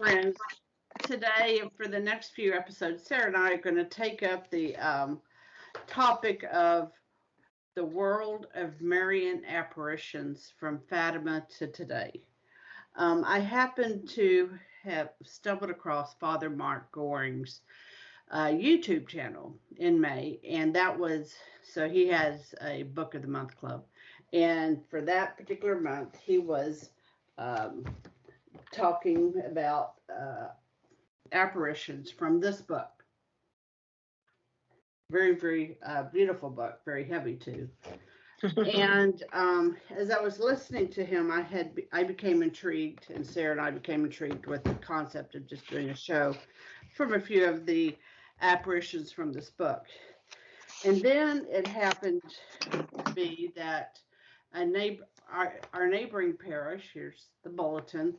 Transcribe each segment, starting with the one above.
friends. Today, for the next few episodes, Sarah and I are going to take up the topic of the world of Marian apparitions from Fatima to today. I happened to have stumbled across Father Mark Goring's YouTube channel in May, and that was, so he has a Book of the Month club, and for that particular month, he was talking about apparitions from this book. Very, very beautiful book, very heavy too. And as I was listening to him, I became intrigued, and Sarah and I became intrigued with the concept of just doing a show from a few of the apparitions from this book. And then it happened to be that our neighboring parish, here's the bulletin,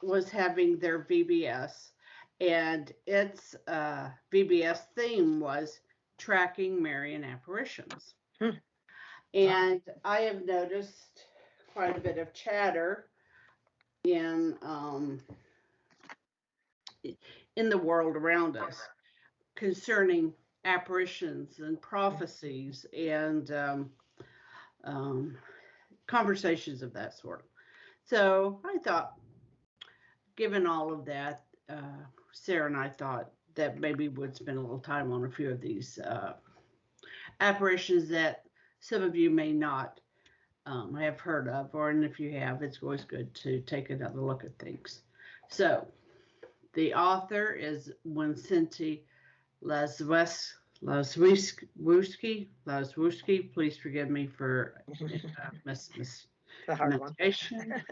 was having their VBS, and its VBS theme was tracking Marian apparitions. And I have noticed quite a bit of chatter in the world around us concerning apparitions and prophecies and conversations of that sort. So I thought, given all of that, Sarah and I thought that maybe we'd spend a little time on a few of these apparitions that some of you may not have heard of, and if you have, it's always good to take another look at things. So the author is Wincenty Lazwowski. Please forgive me for mispronunciation.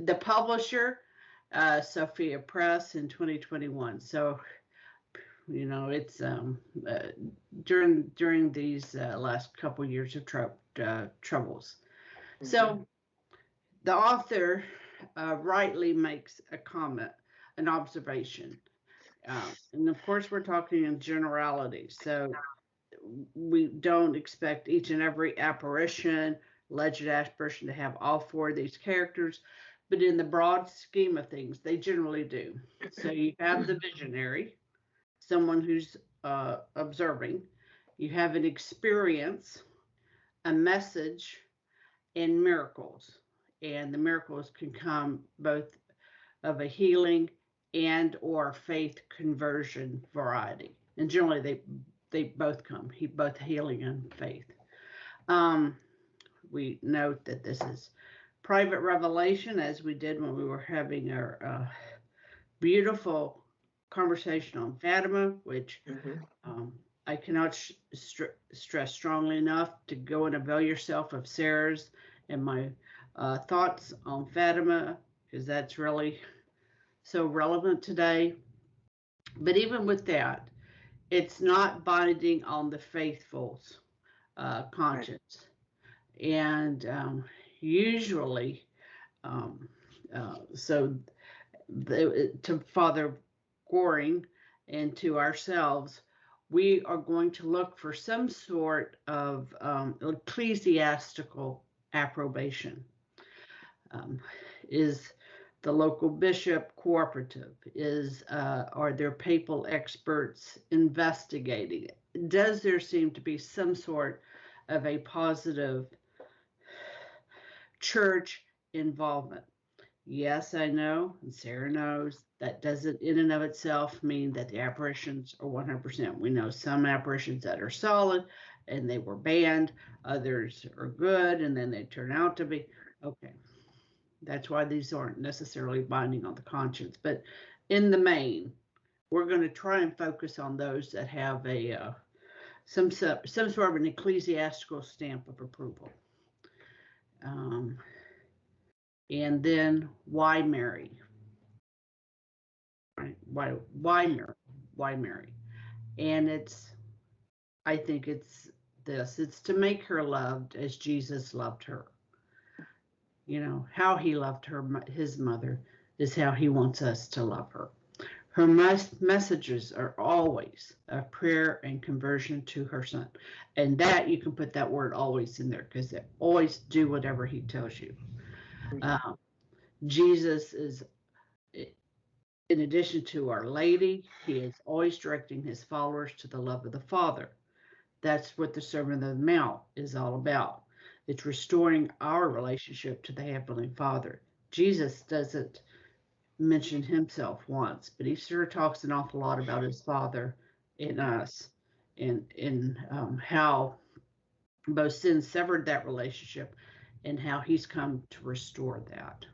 The publisher, Sophia Press in 2021. So, you know, it's during these last couple years of troubles. Mm-hmm. So the author rightly makes a comment, an observation. And of course, we're talking in generality. So we don't expect each and every apparition, alleged apparition, to have all four of these characters. But in the broad scheme of things, they generally do. So you have the visionary, someone who's observing. You have an experience, a message, and miracles. And the miracles can come both of a healing and or faith conversion variety. And generally they both come, both healing and faith. We note that this is private revelation, as we did when we were having our beautiful conversation on Fatima, which I cannot stress strongly enough to go and avail yourself of Sarah's and my thoughts on Fatima, because that's really so relevant today. But even with that, it's not binding on the faithful's conscience. And usually, to Father Goring and to ourselves, we are going to look for some sort of ecclesiastical approbation. Is the local bishop cooperative? Are there papal experts investigating it? Does there seem to be some sort of a positive church involvement? Yes, I know, and Sarah knows, that doesn't in and of itself mean that the apparitions are 100%. We know some apparitions that are solid and they were banned, others are good and then they turn out to be okay. That's why these aren't necessarily binding on the conscience. But in the main, we're going to try and focus on those that have a some sort of an ecclesiastical stamp of approval. And then why Mary? Right? Why Mary? And I think it's this. It's to make her loved as Jesus loved her. You know, how he loved her, his mother, is how he wants us to love her. Her messages are always a prayer and conversion to her son. And that, you can put that word always in there, because they always do whatever he tells you. Jesus is In addition to Our Lady, he is always directing his followers to the love of the Father. That's what the Sermon on the Mount is all about. It's restoring our relationship to the Heavenly Father. Jesus doesn't mention himself once, but he sure talks an awful lot about his Father in us, in how both sin severed that relationship and how he's come to restore that.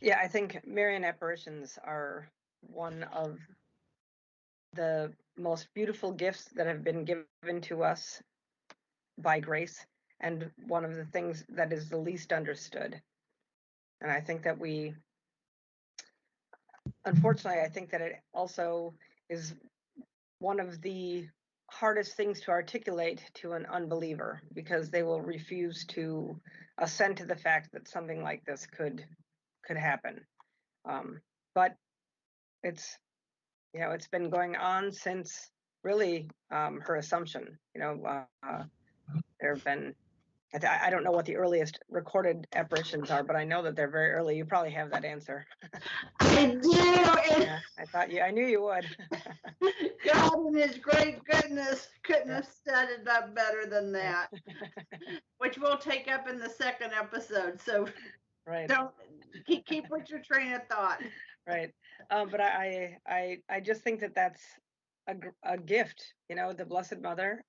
Yeah, I think Marian apparitions are one of the most beautiful gifts that have been given to us by grace, and one of the things that is the least understood. And I think that unfortunately, I think that it also is one of the hardest things to articulate to an unbeliever, because they will refuse to assent to the fact that something like this could happen. But it's been going on since really her Assumption. There have been, I don't know what the earliest recorded apparitions are, but I know that they're very early. You probably have that answer. I do. Yeah, I knew you would. God in his great goodness couldn't have set it up better than that, which we'll take up in the second episode. So right. Don't keep with your train of thought. Right. But I just think that that's a gift, the Blessed Mother,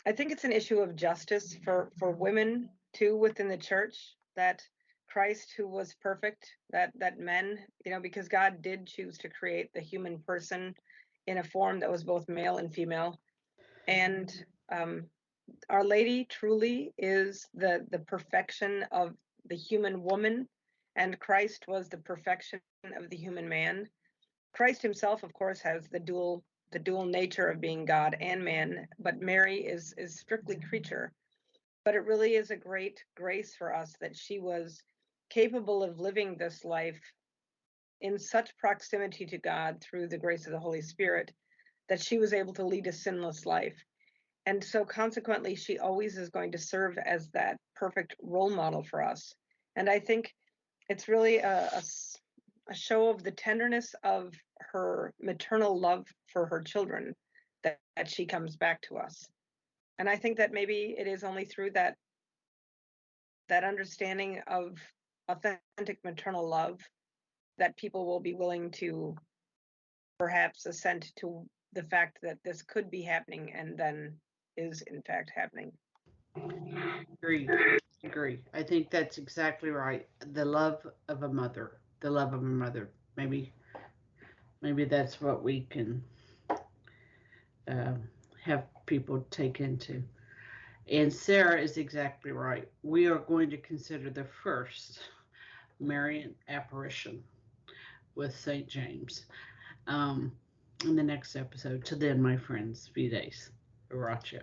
I think it's an issue of justice for women too within the church, that Christ, who was perfect, that men, because God did choose to create the human person in a form that was both male and female. And Our Lady truly is the perfection of the human woman, and Christ was the perfection of the human man. Christ himself, of course, has the dual nature of being God and man, but Mary is strictly creature. But it really is a great grace for us that she was capable of living this life in such proximity to God through the grace of the Holy Spirit, that she was able to lead a sinless life. And so consequently, she always is going to serve as that perfect role model for us. And I think it's really a show of the tenderness of her maternal love for her children that she comes back to us. And I think that maybe it is only through that understanding of authentic maternal love that people will be willing to perhaps assent to the fact that this could be happening, and then is in fact happening. Agree. I think that's exactly right. The love of a mother. Maybe that's what we can have people take into. And Sarah is exactly right. We are going to consider the first Marian apparition with St. James in the next episode. To then, my friends, Fides, Horatio.